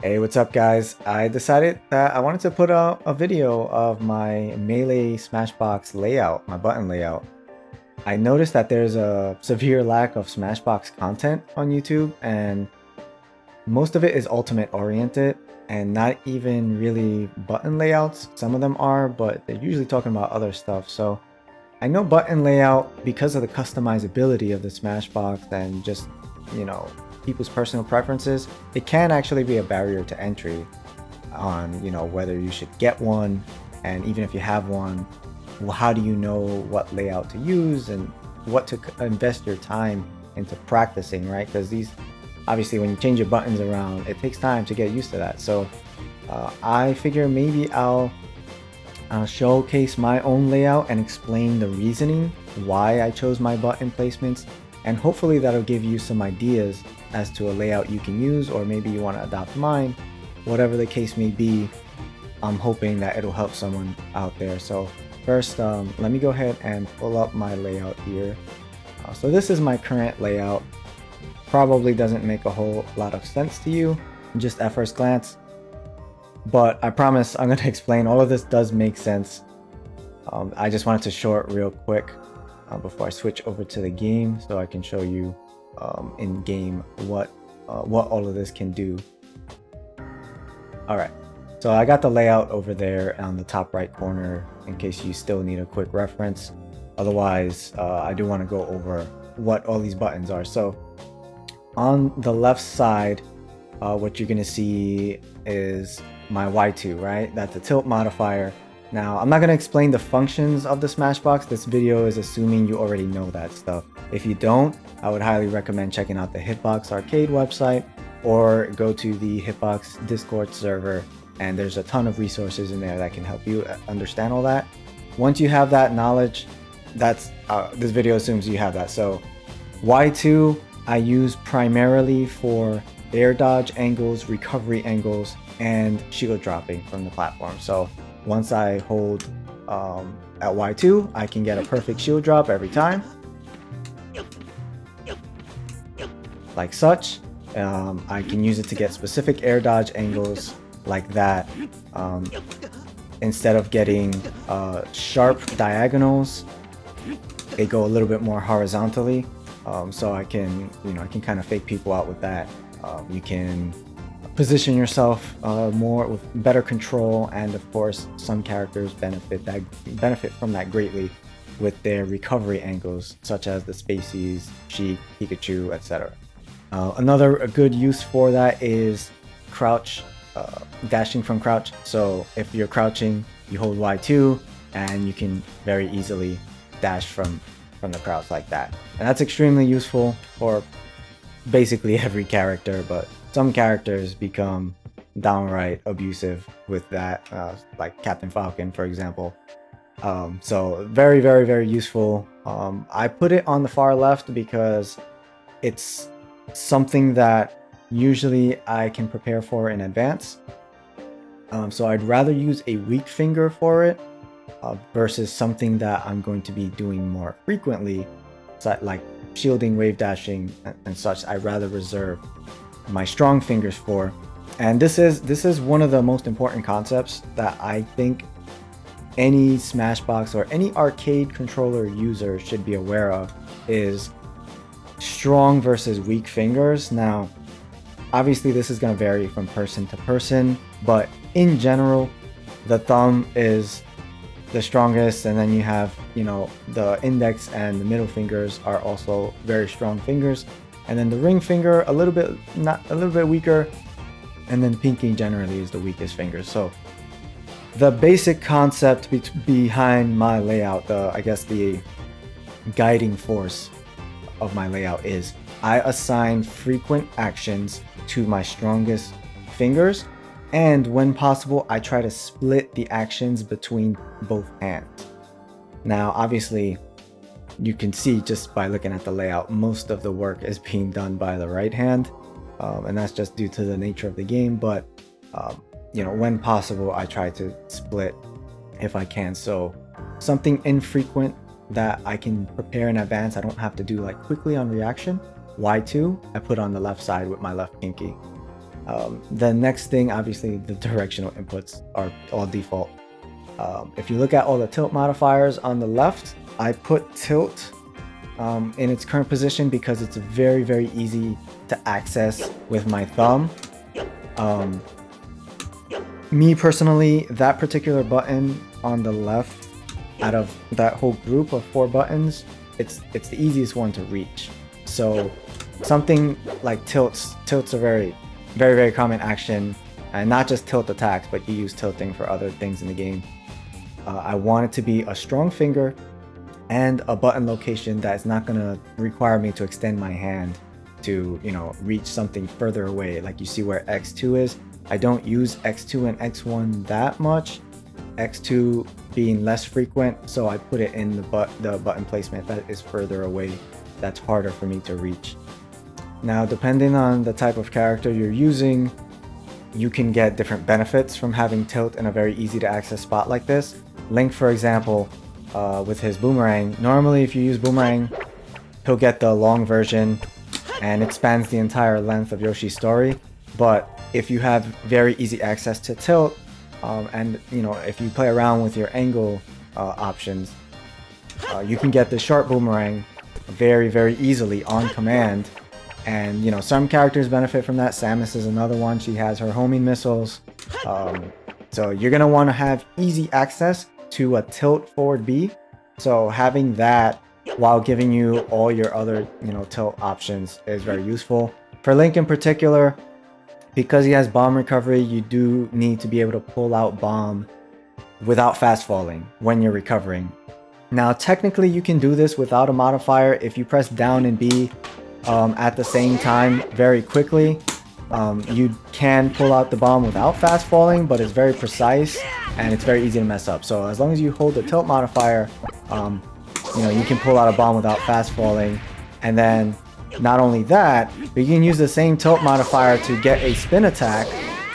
Hey, what's up guys? I decided that I wanted to put out a video of my Melee Smashbox layout, my button layout. I noticed that there's a severe lack of Smashbox content on YouTube, and most of it is ultimate oriented and not even really button layouts. Some of them are, but they're usually talking about other stuff. So I know button layout, because of the customizability of the Smashbox and just, you know, people's personal preferences, it can actually be a barrier to entry on, whether you should get one. And even if you have one, well, how do you know what layout to use and what to invest your time into practicing, right? Because these, obviously, when you change your buttons around, it takes time to get used to that. So I figure maybe I'll showcase my own layout and explain the reasoning why I chose my button placements, and hopefully that'll give you some ideas as to a layout you can use, or maybe you want to adopt mine. Whatever the case may be, I'm hoping that it'll help someone out there. So first, let me go ahead and pull up my layout here. So this is my current layout. Probably doesn't make a whole lot of sense to you just at first glance, but I promise I'm going to explain. All of this does make sense. I just wanted to show it real quick before I switch over to the game, so I can show you in game what all of this can do. All right, so I got the layout over there on the top right corner in case you still need a quick reference. Otherwise, I do want to go over what all these buttons are. So on the left side, what you're going to see is my Y2, right? That's a tilt modifier. Now, I'm not going to explain the functions of the Smashbox. This video is assuming you already know that stuff. If you don't, I would highly recommend checking out the Hitbox Arcade website, or go to the Hitbox Discord server, and there's a ton of resources in there that can help you understand all that. Once you have that knowledge, that's this video assumes you have that. So Y2 I use primarily for air dodge angles, recovery angles, and shield dropping from the platform. So once I hold at Y2, I can get a perfect shield drop every time, like such. I can use it to get specific air dodge angles like that. Instead of getting sharp diagonals, they go a little bit more horizontally. So I can kind of fake people out with that. You can position yourself more with better control, and of course some characters benefit from that greatly with their recovery angles, such as the Spaceys, Sheik, Pikachu, etc. A good use for that is crouch, dashing from crouch. So if you're crouching, you hold Y2 and you can very easily dash from the crouch like that. And that's extremely useful for basically every character, but some characters become downright abusive with that, like Captain Falcon, for example. So very, very, very useful. I put it on the far left because it's something that usually I can prepare for in advance. So I'd rather use a weak finger for it versus something that I'm going to be doing more frequently, like shielding, wave dashing, and such. I'd rather reserve my strong fingers for. And this is one of the most important concepts that I think any Smashbox or any arcade controller user should be aware of, is strong versus weak fingers. Now, obviously this is going to vary from person to person, but in general, the thumb is the strongest, and then you have, the index and the middle fingers are also very strong fingers, and then the ring finger a little bit weaker, and then pinky generally is the weakest finger. So the basic concept behind my layout, I guess the guiding force of my layout, is I assign frequent actions to my strongest fingers, and when possible, I try to split the actions between both hands. Now, obviously, you can see just by looking at the layout, most of the work is being done by the right hand, and that's just due to the nature of the game. But when possible, I try to split if I can. So something infrequent that I can prepare in advance, I don't have to do like quickly on reaction. Y2, I put on the left side with my left pinky. The next thing, obviously, the directional inputs are all default. If you look at all the tilt modifiers on the left, I put tilt in its current position because it's very, very easy to access with my thumb. Me personally, that particular button on the left, out of that whole group of 4 buttons, it's the easiest one to reach. So something like tilts are very, very, very common action, and not just tilt attacks, but you use tilting for other things in the game. I want it to be a strong finger and a button location that's not going to require me to extend my hand to, you know, reach something further away. Like you see where X2 is. I don't use X2 and X1 that much, X2 being less frequent, so I put it in the button placement that is further away, that's harder for me to reach. Now, depending on the type of character you're using, you can get different benefits from having tilt in a very easy to access spot like this. Link, for example, with his boomerang, normally if you use boomerang, he'll get the long version and it spans the entire length of Yoshi's story. But if you have very easy access to tilt, and you know, if you play around with your angle options, you can get the short boomerang very, very easily on command. And you know, some characters benefit from that. Samus is another one. She has her homing missiles. So you're gonna want to have easy access to a tilt forward B. So having that while giving you all your other, you know, tilt options is very useful. For Link in particular, because he has bomb recovery, you do need to be able to pull out bomb without fast falling when you're recovering. Now, technically, you can do this without a modifier if you press down and B at the same time very quickly. You can pull out the bomb without fast falling, but it's very precise and it's very easy to mess up. So as long as you hold the tilt modifier, you know, you can pull out a bomb without fast falling. And then not only that, but you can use the same tilt modifier to get a spin attack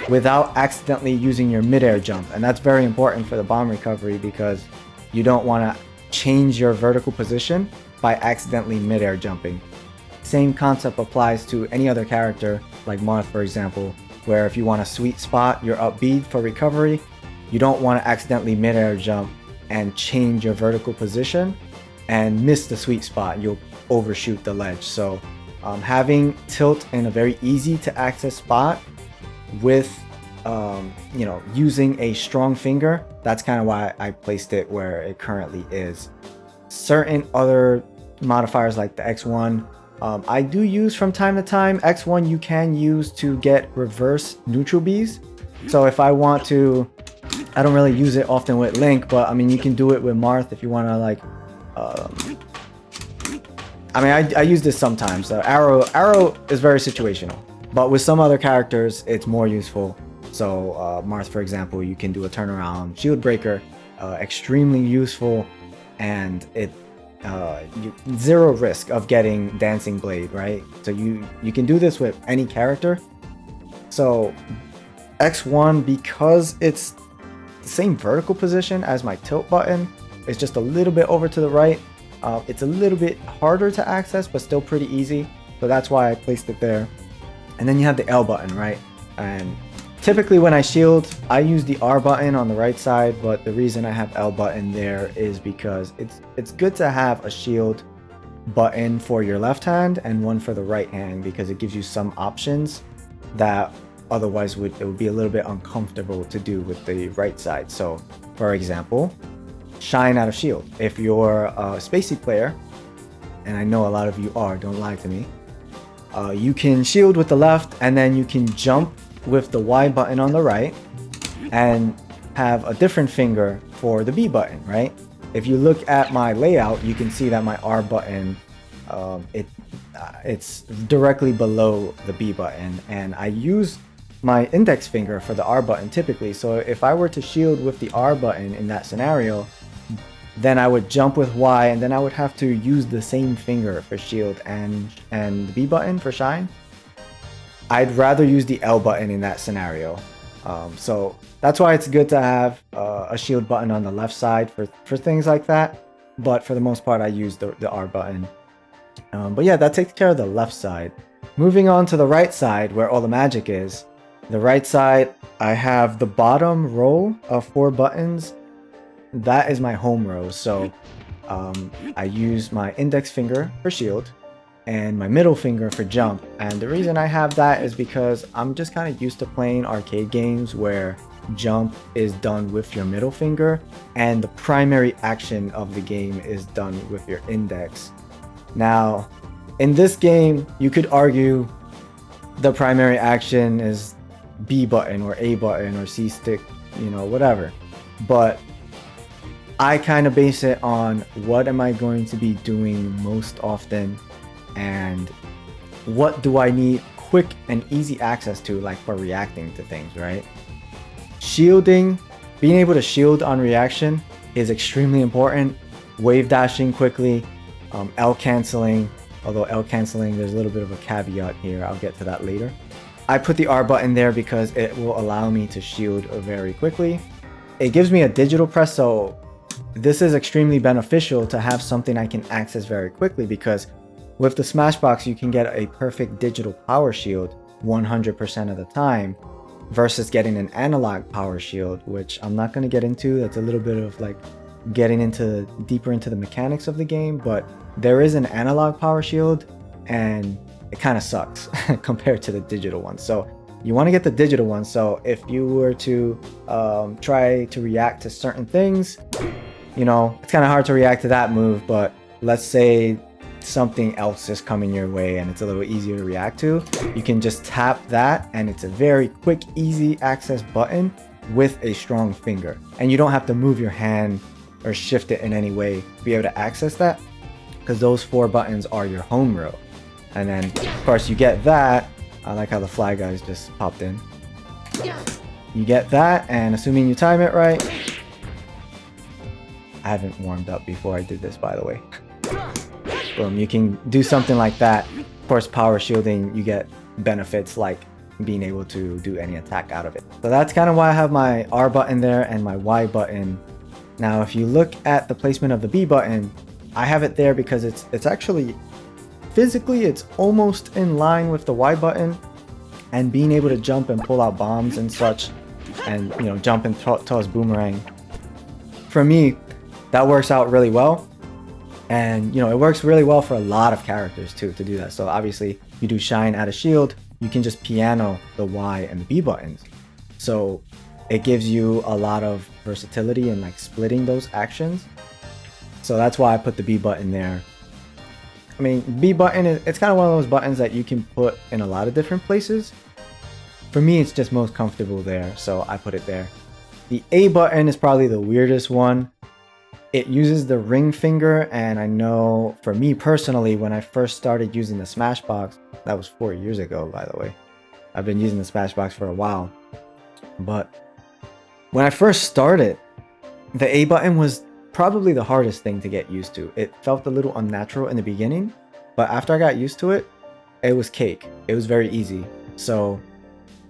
without accidentally using your midair jump. And that's very important for the bomb recovery because you don't want to change your vertical position by accidentally midair jumping. Same concept applies to any other character, like Marth, for example, where if you want a sweet spot, your up B for recovery, you don't want to accidentally midair jump and change your vertical position and miss the sweet spot. You'll overshoot the ledge. So having tilt in a very easy to access spot with you know, using a strong finger, that's kind of why I placed it where it currently is. Certain other modifiers like the X1, I do use from time to time. X1 you can use to get reverse neutral Bs. So if I want to, I don't really use it often with Link, but I mean, you can do it with Marth if you want to, like, I mean, I use this sometimes. Arrow is very situational, but with some other characters, it's more useful. So Marth, for example, you can do a turnaround shield breaker, extremely useful, and it zero risk of getting dancing blade, right? So you can do this with any character. So X1, because it's the same vertical position as my tilt button, it's just a little bit over to the right. It's a little bit harder to access, but still pretty easy. So that's why I placed it there. And then you have the L button, right? And typically when I shield, I use the R button on the right side, but the reason I have L button there is because it's good to have a shield button for your left hand and one for the right hand, because it gives you some options that otherwise it would be a little bit uncomfortable to do with the right side. So for example, shine out of shield. If you're a Spacey player, and I know a lot of you are, don't lie to me, you can shield with the left and then you can jump with the Y button on the right and have a different finger for the B button, right? If you look at my layout, you can see that my R button, it's directly below the B button, and I use my index finger for the R button typically. So if I were to shield with the R button in that scenario, then I would jump with Y, and then I would have to use the same finger for shield and the B button for shine. I'd rather use the L button in that scenario. So that's why it's good to have a shield button on the left side for things like that. But for the most part, I use the R button. But yeah, that takes care of the left side. Moving on to the right side where all the magic is, The right side, I have the bottom row of 4 buttons. That is my home row. So I use my index finger for shield and my middle finger for jump. And the reason I have that is because I'm just kind of used to playing arcade games where jump is done with your middle finger and the primary action of the game is done with your index. Now, in this game, you could argue the primary action is B button or A button or C stick, you know, whatever. But I kind of base it on what am I going to be doing most often and what do I need quick and easy access to, like for reacting to things, right? Shielding, being able to shield on reaction is extremely important. Wave dashing quickly, L canceling, although L canceling, there's a little bit of a caveat here. I'll get to that later. I put the R button there because it will allow me to shield very quickly. It gives me a digital press, so this is extremely beneficial to have something I can access very quickly because with the Smashbox, you can get a perfect digital power shield 100% of the time versus getting an analog power shield, which I'm not going to get into. That's a little bit of like getting into deeper into the mechanics of the game, but there is an analog power shield and it kind of sucks compared to the digital one. So you want to get the digital one. So if you were to try to react to certain things, you know, it's kind of hard to react to that move, but let's say something else is coming your way and it's a little easier to react to, you can just tap that and it's a very quick, easy access button with a strong finger. And you don't have to move your hand or shift it in any way to be able to access that because those 4 buttons are your home row. And then, of course, you get that. I like how the fly guys just popped in. You get that, and assuming you time it right, I haven't warmed up before I did this, by the way. Boom, you can do something like that. Of course, power shielding, you get benefits like being able to do any attack out of it. So that's kind of why I have my R button there and my Y button. Now, if you look at the placement of the B button, I have it there because it's actually, physically, it's almost in line with the Y button, and being able to jump and pull out bombs and such, and, you know, jump and toss boomerang. For me, that works out really well. And, you know, it works really well for a lot of characters too to do that. So obviously you do shine, add a shield, you can just piano the Y and the B buttons. So it gives you a lot of versatility in like splitting those actions. So that's why I put the B button there. I mean, B button, it's kind of one of those buttons that you can put in a lot of different places. For me, it's just most comfortable there, so I put it there. The A button is probably the weirdest one. It uses the ring finger, and I know for me personally, when I first started using the Smashbox, that was 4 years ago, by the way. I've been using the Smashbox for a while. But when I first started, the A button was probably the hardest thing to get used to. It felt a little unnatural in the beginning, but after I got used to it, it was cake. It was very easy. So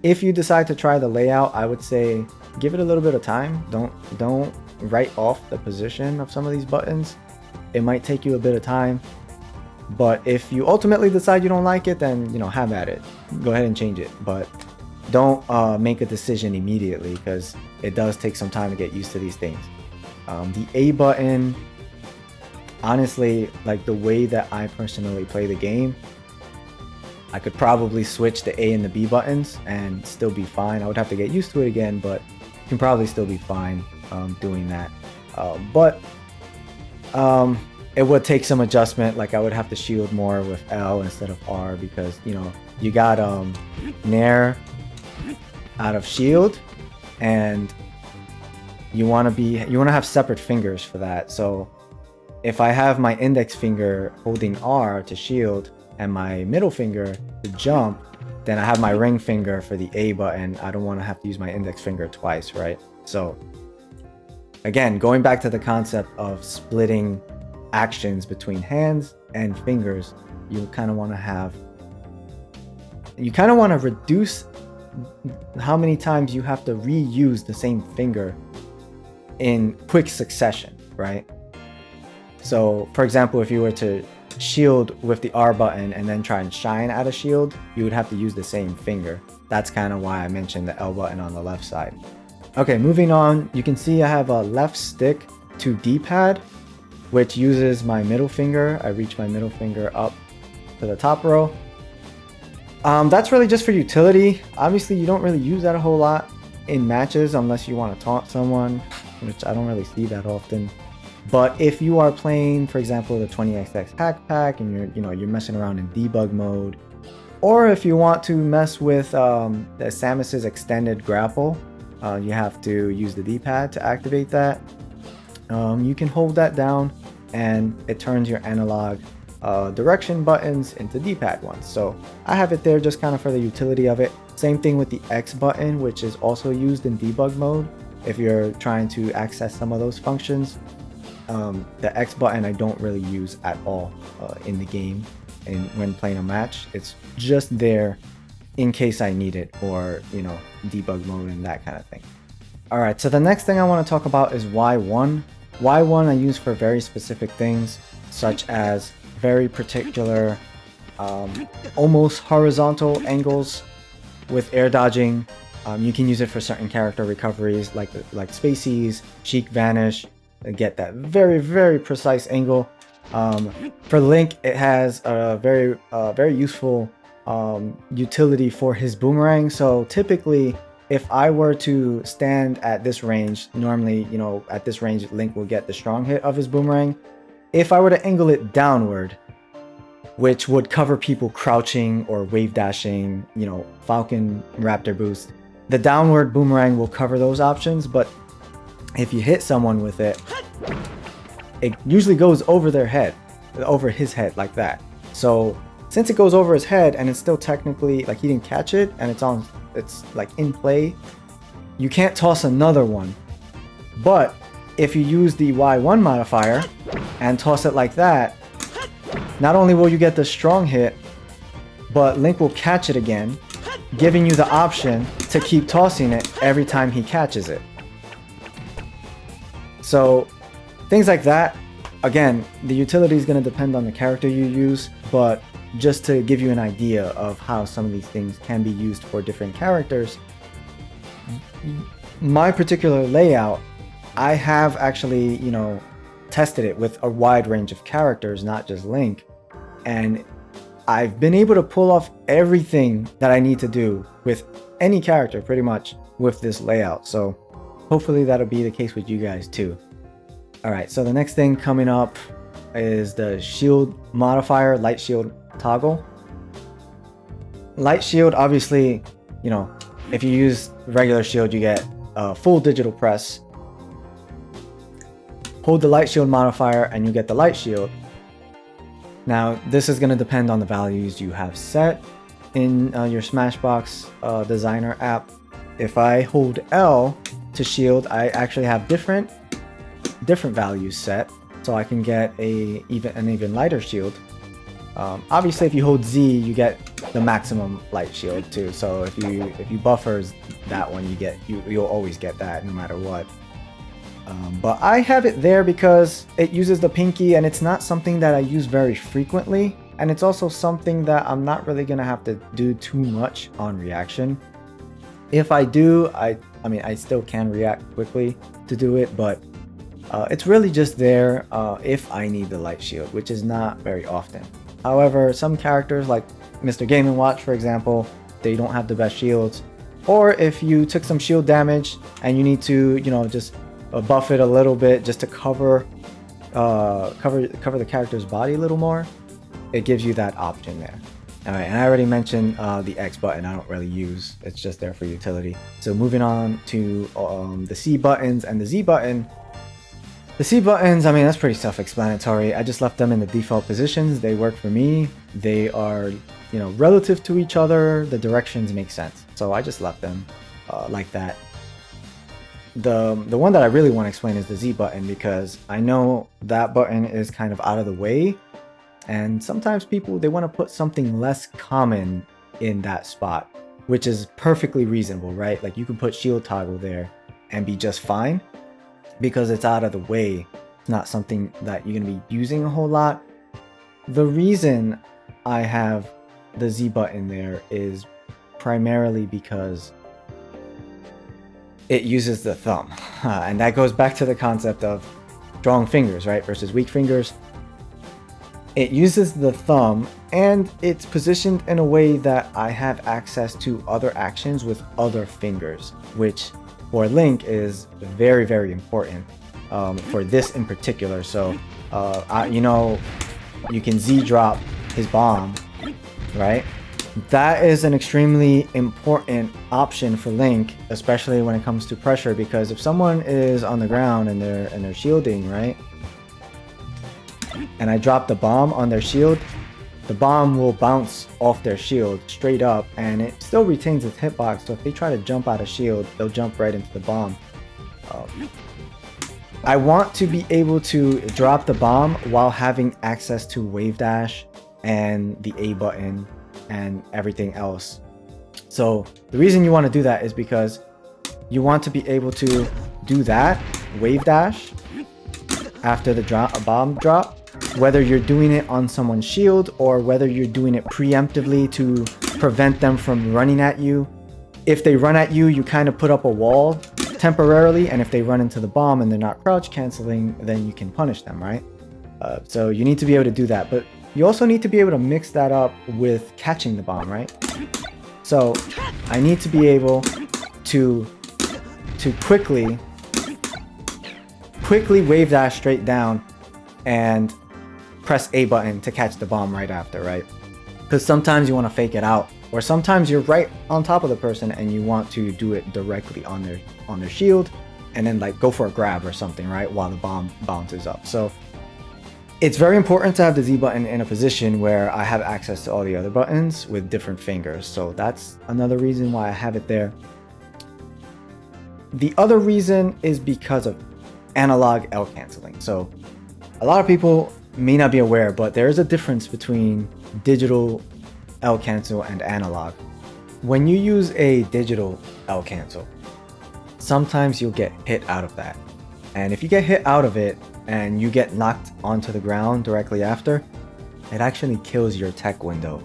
if you decide to try the layout, I would say give it a little bit of time. Don't write off the position of some of these buttons. It might take you a bit of time, but if you ultimately decide you don't like it, then, you know, have at it. Go ahead and change it, but don't make a decision immediately because it does take some time to get used to these things. The A button, honestly, like the way that I personally play the game, I could probably switch the A and the B buttons and still be fine. I would have to get used to it again, but you can probably still be fine doing that. But it would take some adjustment. Like I would have to shield more with L instead of R because, you know, you got Nair out of shield, and you want to have separate fingers for that. So if I have my index finger holding R to shield and my middle finger to jump, then I have my ring finger for the A button. I don't want to have to use my index finger twice, right? So again, going back to the concept of splitting actions between hands and fingers, you kind of want to reduce how many times you have to reuse the same finger in quick succession, right? So for example, if you were to shield with the R button and then try and shine at a shield, you would have to use the same finger. That's kind of why I mentioned the L button on the left side. Okay, moving on, you can see I have a left stick to D-pad, which uses my middle finger. I reach my middle finger up to the top row. That's really just for utility. Obviously, you don't really use that a whole lot in matches unless you want to taunt someone, which I don't really see that often. But if you are playing, for example, the 20XX hack pack and you're messing around in debug mode, or if you want to mess with the Samus's extended grapple, you have to use the D-pad to activate that. You can hold that down and it turns your analog direction buttons into D-pad ones. So I have it there just kind of for the utility of it. Same thing with the X button, which is also used in debug mode if you're trying to access some of those functions. The X button I don't really use at all in the game and when playing a match. It's just there in case I need it, or debug mode and that kind of thing. Alright, so the next thing I want to talk about is Y1. Y1 I use for very specific things, such as very particular almost horizontal angles with air dodging. You can use it for certain character recoveries like Spaceys, Sheik Vanish, get that very precise angle. For Link, it has a very useful utility for his boomerang. So typically, if I were to stand at this range, normally, at this range, Link will get the strong hit of his boomerang. If I were to angle it downward, which would cover people crouching or wave dashing, Falcon Raptor boost, the downward boomerang will cover those options. But if you hit someone with it, it usually goes over their head, over his head like that. So since it goes over his head and it's still technically like he didn't catch it and it's like in play, you can't toss another one. But if you use the Y1 modifier and toss it like that, not only will you get the strong hit, but Link will catch it again, giving you the option to keep tossing it every time he catches it. So things like that, again, the utility is going to depend on the character you use, but just to give you an idea of how some of these things can be used for different characters, my particular layout, I have actually, tested it with a wide range of characters, not just Link, and I've been able to pull off everything that I need to do with any character pretty much with this layout. So hopefully that'll be the case with you guys too. Alright, so the next thing coming up is the shield modifier, light shield toggle. Light shield, obviously, if you use regular shield, you get a full digital press. Hold the light shield modifier and you get the light shield. Now, this is going to depend on the values you have set in your Smashbox designer app. If I hold L to shield, I actually have different values set, so I can get an even lighter shield. Obviously, if you hold Z, you get the maximum light shield too. So if you buffers that one, you'll always get that no matter what. But I have it there because it uses the pinky, and it's not something that I use very frequently, and it's also something that I'm not really gonna have to do too much on reaction. If I do, I still can react quickly to do it, but it's really just there if I need the light shield, which is not very often. However, some characters like Mr. Game & Watch, for example, they don't have the best shields. Or if you took some shield damage and you need to, just buff it a little bit just to cover the character's body a little more, it gives you that option there. Alright, and I already mentioned the X button I don't really use. It's just there for utility. So moving on to the C buttons and the Z button. The C buttons, that's pretty self-explanatory. I just left them in the default positions. They work for me. They are, relative to each other. The directions make sense. So I just left them like that. The one that I really want to explain is the Z button, because I know that button is kind of out of the way. And sometimes people, they want to put something less common in that spot, which is perfectly reasonable, right? Like you can put shield toggle there and be just fine, because it's out of the way. It's not something that you're going to be using a whole lot. The reason I have the Z button there is primarily because it uses the thumb. And that goes back to the concept of strong fingers, right, versus weak fingers. It uses the thumb, and it's positioned in a way that I have access to other actions with other fingers, which for Link is very, very important for this in particular. So, you know, you can Z drop his bomb, right? That is an extremely important option for Link, especially when it comes to pressure, because if someone is on the ground and they're shielding, right? And I drop the bomb on their shield, the bomb will bounce off their shield straight up, and it still retains its hitbox. So if they try to jump out of shield, they'll jump right into the bomb. I want to be able to drop the bomb while having access to wave dash and the A button and everything else. So the reason you want to do that is because you want to be able to do that wave dash after the bomb drop, whether you're doing it on someone's shield or whether you're doing it preemptively to prevent them from running at you. If they run at you, you kind of put up a wall temporarily, and if they run into the bomb and they're not crouch canceling, then you can punish them, right? So you need to be able to do that, but you also need to be able to mix that up with catching the bomb, right? So I need to be able to quickly wave dash straight down and press A button to catch the bomb right after, right? Because sometimes you want to fake it out, or sometimes you're right on top of the person and you want to do it directly on their shield and then like go for a grab or something, right, while the bomb bounces up. So it's very important to have the Z button in a position where I have access to all the other buttons with different fingers. So that's another reason why I have it there. The other reason is because of analog L canceling. So a lot of people may not be aware, but there is a difference between digital L cancel and analog. When you use a digital L cancel, sometimes you'll get hit out of that. And if you get hit out of it and you get knocked onto the ground directly after, it actually kills your tech window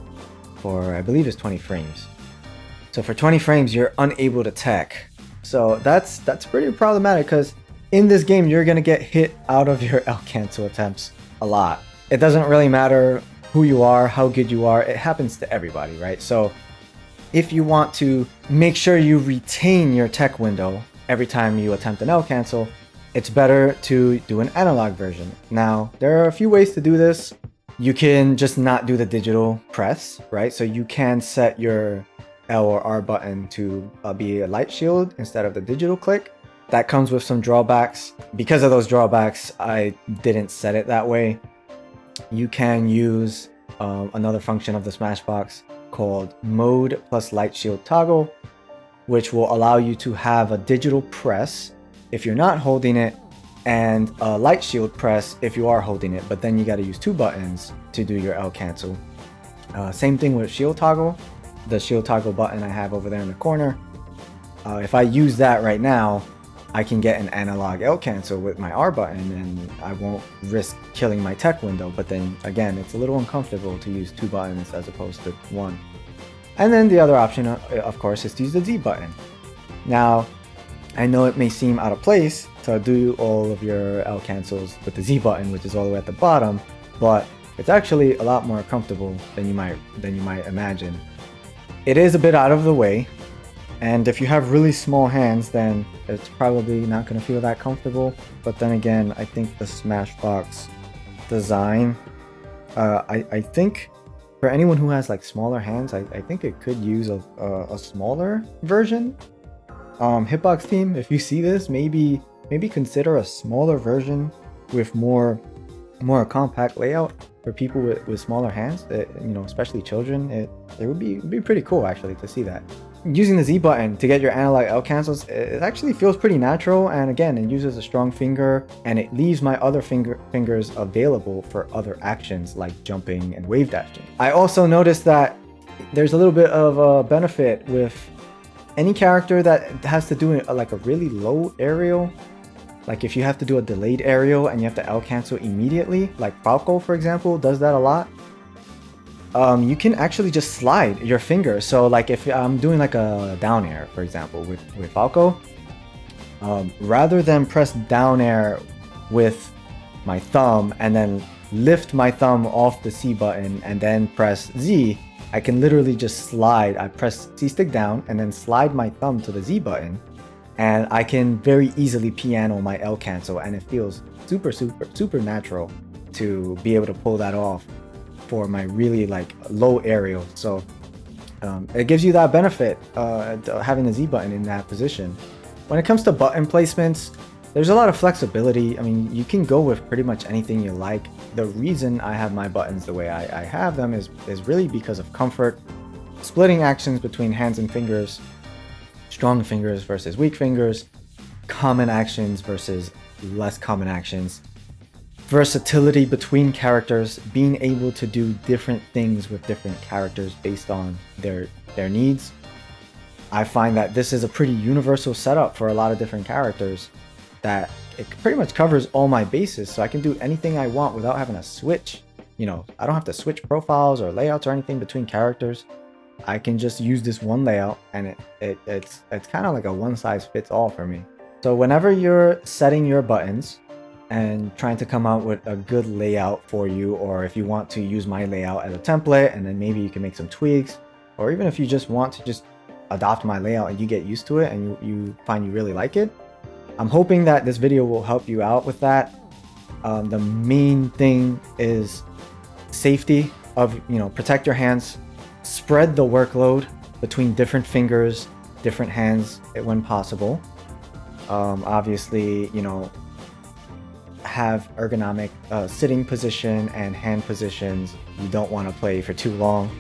for, I believe it's 20 frames. So for 20 frames, you're unable to tech. So that's pretty problematic, because in this game, you're gonna get hit out of your L cancel attempts a lot. It doesn't really matter who you are, how good you are, it happens to everybody, right? So if you want to make sure you retain your tech window every time you attempt an L cancel, it's better to do an analog version. Now, there are a few ways to do this. You can just not do the digital press, right? So you can set your L or R button to be a light shield instead of the digital click. That comes with some drawbacks. Because of those drawbacks, I didn't set it that way. You can use another function of the Smashbox called mode plus light shield toggle, which will allow you to have a digital press if you're not holding it, and a light shield press if you are holding it, but then you got to use two buttons to do your L cancel. Same thing with shield toggle, the shield toggle button I have over there in the corner. If I use that right now, I can get an analog L cancel with my R button and I won't risk killing my tech window, but then again, it's a little uncomfortable to use two buttons as opposed to one. And then the other option, of course, is to use the Z button. Now, I know it may seem out of place to do all of your L cancels with the Z button, which is all the way at the bottom, but it's actually a lot more comfortable than you might imagine. It is a bit out of the way, and if you have really small hands, then it's probably not going to feel that comfortable. But then again, I think the Smashbox design, I think for anyone who has like smaller hands, I think it could use a smaller version. Hitbox team, if you see this, maybe consider a smaller version with more compact layout for people with smaller hands. You know, especially children. It would be pretty cool actually to see that. Using the Z button to get your analog L cancels, it actually feels pretty natural, and again, it uses a strong finger and it leaves my other fingers available for other actions like jumping and wave dashing. I also noticed that there's a little bit of a benefit with any character that has to do like a really low aerial. Like if you have to do a delayed aerial and you have to L cancel immediately, like Falco, for example, does that a lot. You can actually just slide your finger. So like if I'm doing like a down air, for example, with Falco, rather than press down air with my thumb and then lift my thumb off the C button and then press Z, I can literally just slide. I press C stick down and then slide my thumb to the Z button, and I can very easily piano my L cancel, and it feels super natural to be able to pull that off for my really like low aerial. So it gives you that benefit, having the Z button in that position. When it comes to button placements, there's a lot of flexibility. I mean, you can go with pretty much anything you like. The reason I have my buttons the way I have them is really because of comfort, splitting actions between hands and fingers, strong fingers versus weak fingers, common actions versus less common actions, versatility between characters, being able to do different things with different characters based on their needs. I find that this is a pretty universal setup for a lot of different characters, that it pretty much covers all my bases, so I can do anything I want without having to switch. You know, I don't have to switch profiles or layouts or anything between characters. I can just use this one layout, and it's kind of like a one-size-fits-all for me. So whenever you're setting your buttons and trying to come out with a good layout for you, or if you want to use my layout as a template and then maybe you can make some tweaks, or even if you just want to just adopt my layout and you get used to it and you find you really like it, I'm hoping that this video will help you out with that. The main thing is safety of, protect your hands, spread the workload between different fingers, different hands when possible. Obviously, have ergonomic sitting position and hand positions. You don't want to play for too long.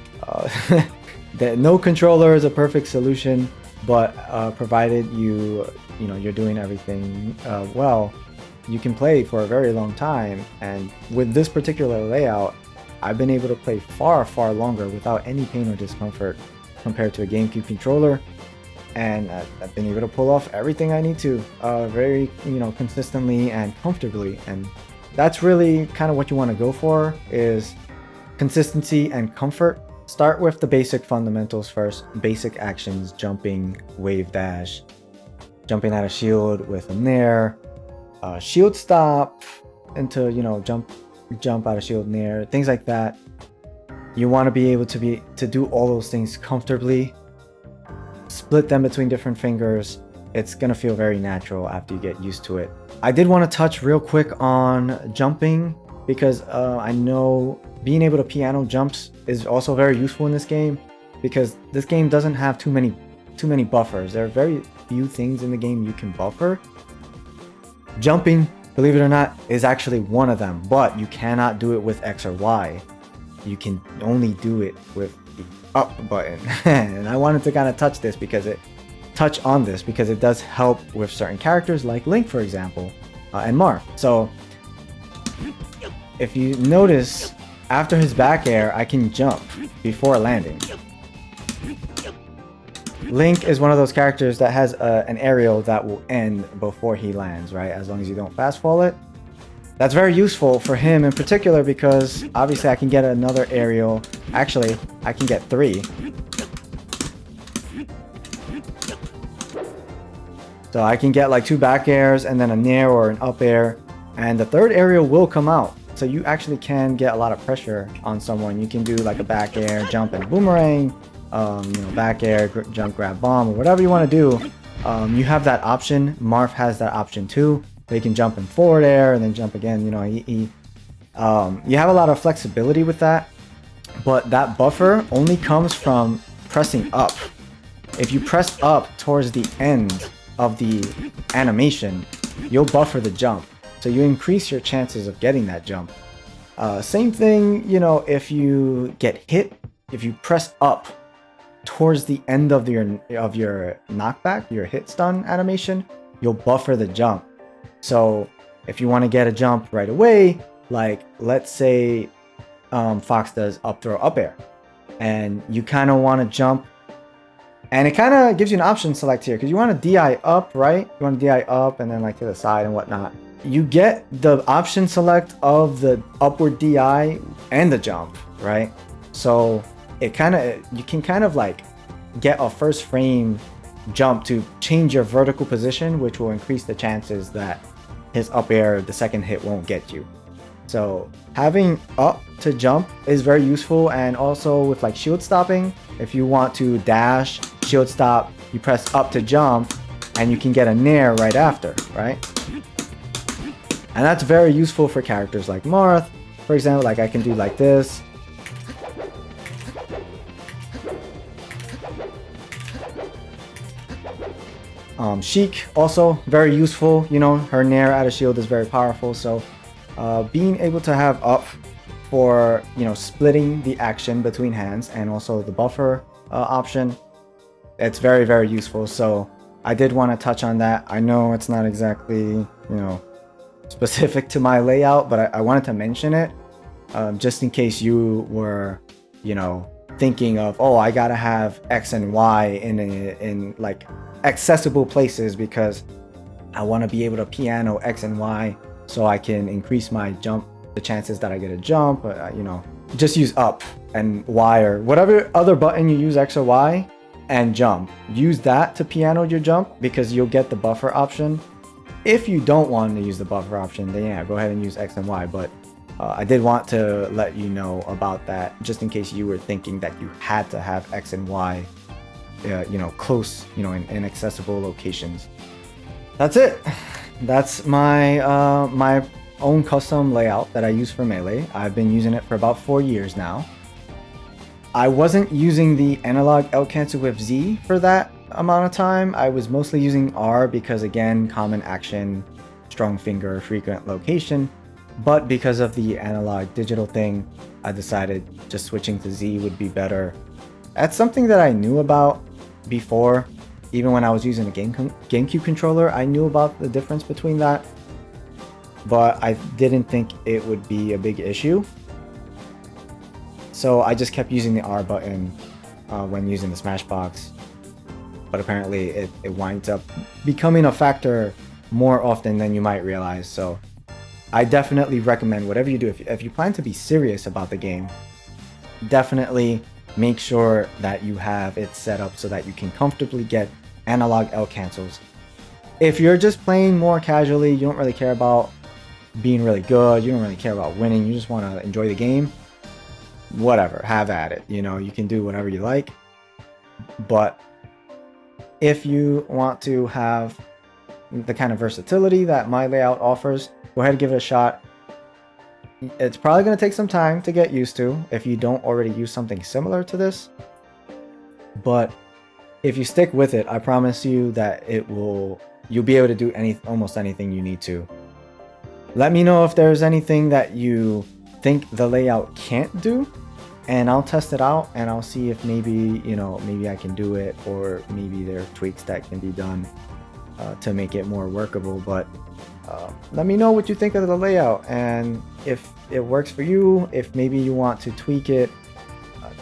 No controller is a perfect solution, but provided you're doing everything well, you can play for a very long time. And with this particular layout, I've been able to play far longer without any pain or discomfort compared to a GameCube controller, and I've been able to pull off everything I need to very consistently and comfortably. And that's really kind of what you want to go for, is consistency and comfort. Start with the basic fundamentals first. Basic actions: jumping, wave dash, jumping out of shield with a nair, shield stop into jump out of shield nair, things like that. You want to be able to do all those things comfortably. Split them between different fingers. It's gonna feel very natural after you get used to it. I did want to touch real quick on jumping, because I know being able to piano jumps is also very useful in this game, because this game doesn't have too many buffers. There are very few things in the game you can buffer. Jumping, believe it or not, is actually one of them, but you cannot do it with X or Y. You can only do it with the up button. And I wanted to kind of touch on this because it does help with certain characters like Link, for example, and Marth. So if you notice, after his back air, I can jump before landing. Link is one of those characters that has an aerial that will end before he lands, right? As long as you don't fast fall it. That's very useful for him in particular, because obviously I can get another aerial. Actually, I can get 3. So I can get like 2 back airs and then a nair or an up air, and the 3rd aerial will come out. So you actually can get a lot of pressure on someone. You can do like a back air, jump and boomerang, back air, jump, grab bomb, or whatever you want to do. You have that option. Marth has that option too. They can jump in forward air and then jump again. You have a lot of flexibility with that, but that buffer only comes from pressing up. If you press up towards the end of the animation, you'll buffer the jump. So you increase your chances of getting that jump. Same thing, if you get hit, if you press up towards the end of your knockback, your hit stun animation, you'll buffer the jump. So if you want to get a jump right away, like let's say Fox does up throw up air, and you kind of want to jump And it kind of gives you an option select here because you want to DI up, right? You want to DI up and then like to the side and whatnot. You get the option select of the upward DI and the jump, right? So you can kind of like get a first frame jump to change your vertical position, which will increase the chances that his up air, the second hit, won't get you. So having up to jump is very useful, and also with like shield stopping, if you want to dash, shield stop, you press up to jump and you can get a nair right after, right? And that's very useful for characters like Marth. For example, like I can do like this. Sheik also very useful, you know, her nair out of shield is very powerful. So being able to have up for, you know, splitting the action between hands and also the buffer option, it's very, very useful. So I did want to touch on that. I know it's not exactly, you know, specific to my layout, but I wanted to mention it just in case you were, you know, thinking of, oh, I gotta have X and Y in like accessible places because I want to be able to piano X and Y so I can increase my jump, the chances that I get a jump. You know, just use up and Y or whatever other button you use, X or Y, and jump. Use that to piano your jump because you'll get the buffer option. If you don't want to use the buffer option, then yeah, go ahead and use X and Y. But I did want to let you know about that just in case you were thinking that you had to have X and Y, you know, close, you know, in accessible locations. That's it. That's my my own custom layout that I use for Melee. I've been using it for about 4 years now. I wasn't using the analog L cancel with Z for that amount of time. I was mostly using R because, again, common action, strong finger, frequent location. But because of the analog digital thing, I decided just switching to Z would be better. That's something that I knew about before. Even when I was using a GameCube controller, I knew about the difference between that. But I didn't think it would be a big issue. So I just kept using the R button when using the Smashbox. But apparently it winds up becoming a factor more often than you might realize. So I definitely recommend whatever you do, if you plan to be serious about the game, definitely make sure that you have it set up so that you can comfortably get analog L cancels. If you're just playing more casually, you don't really care about being really good, you don't really care about winning, you just want to enjoy the game, whatever, have at it. You know, you can do whatever you like. But if you want to have the kind of versatility that my layout offers, go ahead and give it a shot. It's probably going to take some time to get used to if you don't already use something similar to this. But if you stick with it, I promise you that you'll be able to do almost anything you need to. Let me know if there's anything that you think the layout can't do, and I'll test it out and I'll see if maybe, you know, maybe I can do it, or maybe there are tweaks that can be done to make it more workable. But let me know what you think of the layout and if it works for you, if maybe you want to tweak it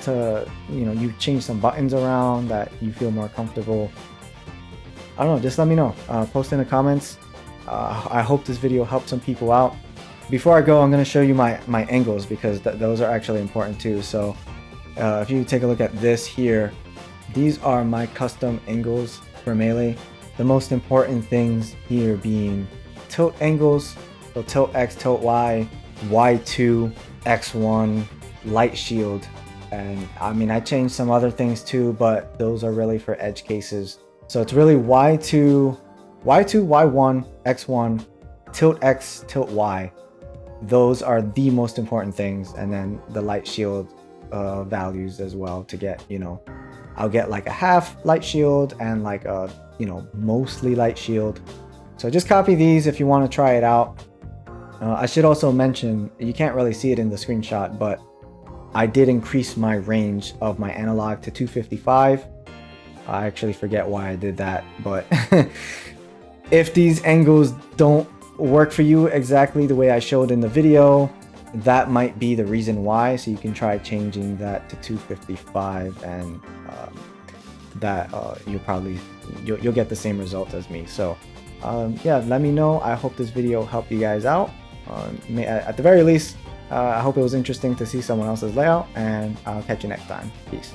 to, you know, you change some buttons around that you feel more comfortable. I don't know, just let me know. Post in the comments. I hope this video helped some people out. Before I go, I'm going to show you my angles because those are actually important too. So if you take a look at this here, these are my custom angles for Melee. The most important things here being tilt angles, so tilt X, tilt Y, Y2, X1, light shield. And I mean, I changed some other things too, but those are really for edge cases. So it's really Y2, Y1, X1, tilt X, tilt Y. Those are the most important things. And then the light shield values as well to get, you know, I'll get like a half light shield and like a, you know, mostly light shield. So just copy these if you want to try it out. I should also mention, you can't really see it in the screenshot, but I did increase my range of my analog to 255. I actually forget why I did that, but if these angles don't work for you exactly the way I showed in the video, that might be the reason why. So you can try changing that to 255 and that you'll get the same result as me. So yeah, let me know. I hope this video helped you guys out. At the very least, I hope it was interesting to see someone else's layout, and I'll catch you next time. Peace.